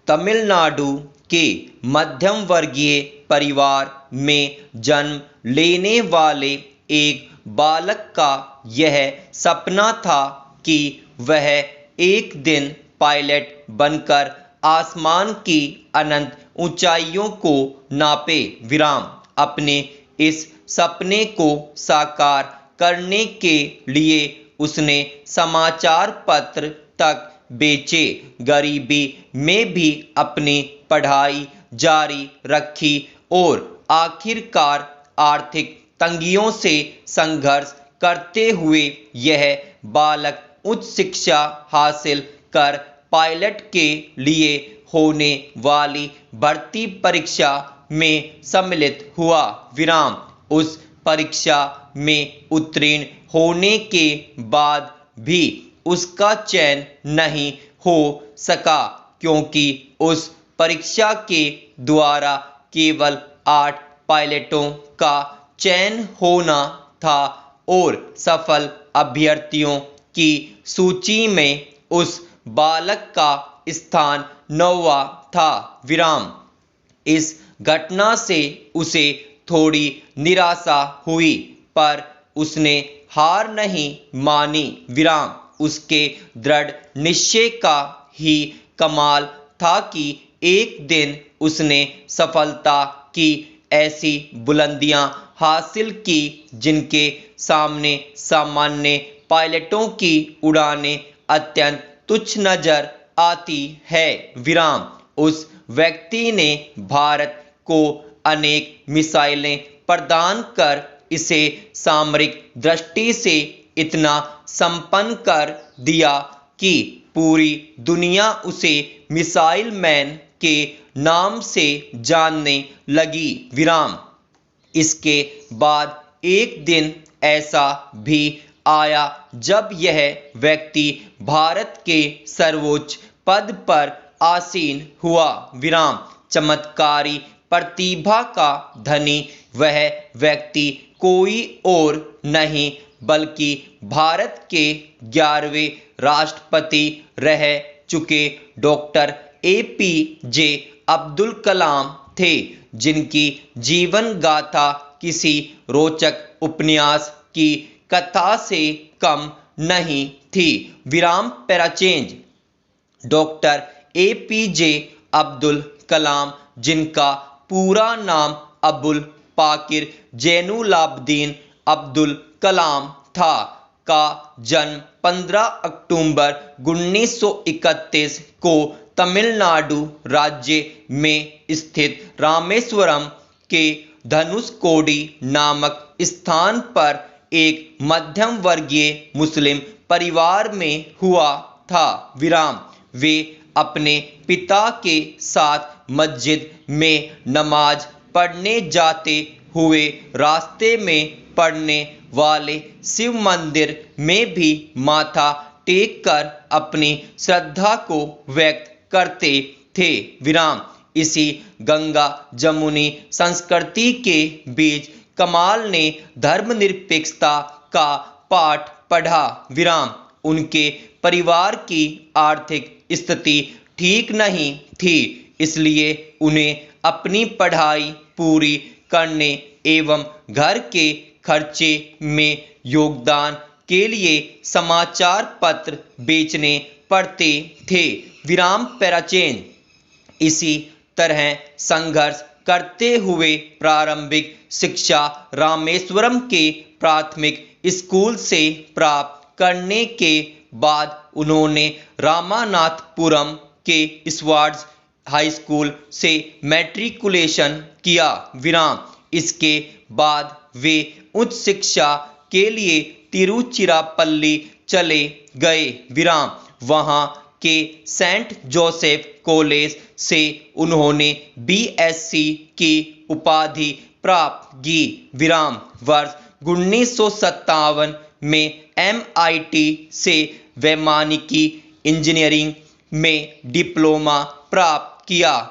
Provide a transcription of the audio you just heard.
तमिलनाडु के मध्यम वर्गीय परिवार में जन्म लेने वाले एक बालक का यह सपना था कि वह एक दिन पायलट बनकर आसमान की अनंत ऊंचाइयों को नापे। अपने इस सपने को साकार करने के लिए उसने समाचार पत्र तक बेचे, गरीबी में भी अपनी पढ़ाई जारी रखी और आखिरकार आर्थिक तंगियों से संघर्ष करते हुए यह बालक उच्च शिक्षा हासिल कर पायलट के लिए होने वाली भर्ती परीक्षा में सम्मिलित हुआ। उस परीक्षा में उत्तीर्ण होने के बाद भी उसका चयन नहीं हो सका, क्योंकि उस परीक्षा के द्वारा केवल 8 पायलटों का चयन होना था और सफल अभ्यर्थियों की सूची में उस बालक का स्थान 9वां था। इस घटना से उसे थोड़ी निराशा हुई, पर उसने हार नहीं मानी। उसके दृढ़ निश्चय का ही कमाल था कि एक दिन उसने सफलता की ऐसी बुलंदियां हासिल की जिनके सामने सामान्य पायलटों की उड़ानें अत्यंत तुच्छ नजर आती है। उस व्यक्ति ने भारत को अनेक मिसाइलें प्रदान कर इसे सामरिक दृष्टि से इतना संपन्न कर दिया कि पूरी दुनिया उसे मिसाइल मैन के नाम से जानने लगी। इसके बाद एक दिन ऐसा भी आया जब यह व्यक्ति भारत के सर्वोच्च पद पर आसीन हुआ। चमत्कारी प्रतिभा का धनी वह व्यक्ति कोई और नहीं बल्कि भारत के 11वें राष्ट्रपति रह चुके डॉक्टर APJ अब्दुल कलाम थे, जिनकी जीवन गाथा किसी रोचक उपन्यास की कथा से कम नहीं थी। पैराचेंज डॉक्टर APJ अब्दुल कलाम, जिनका पूरा नाम अबुल पाकिर जैनुलाब्दीन अब्दुल कलाम था, का जन्म 15 अक्टूबर 1931 को तमिलनाडु राज्य में स्थित रामेश्वरम के धनुषकोडी नामक स्थान पर एक मध्यम वर्गीय मुस्लिम परिवार में हुआ था। वे अपने पिता के साथ मस्जिद में नमाज पढ़ने जाते हुए रास्ते में पड़ने वाले शिव मंदिर में भी माथा टेक कर अपनी श्रद्धा को व्यक्त करते थे। इसी गंगा जमुनी संस्कृति के बीच कमाल ने धर्मनिरपेक्षता का पाठ पढ़ा। उनके परिवार की आर्थिक स्थिति ठीक नहीं थी, इसलिए उन्हें अपनी पढ़ाई पूरी करने एवं घर के खर्चे में योगदान के लिए समाचार पत्र बेचने पड़ते थे। पैराचेंज इसी तरह संघर्ष करते हुए प्रारंभिक शिक्षा रामेश्वरम के प्राथमिक स्कूल से प्राप्त करने के बाद उन्होंने रामानाथपुरम के स्वर्ड्स हाई स्कूल से मैट्रिकुलेशन किया। इसके बाद वे उच्च शिक्षा के लिए तिरुचिरापल्ली चले गए। वहां के सेंट जोसेफ कॉलेज से उन्होंने BSc की उपाधि प्राप्त की। वर्ष 1957 में MIT से वैमानिकी इंजीनियरिंग में डिप्लोमा प्राप्त किया।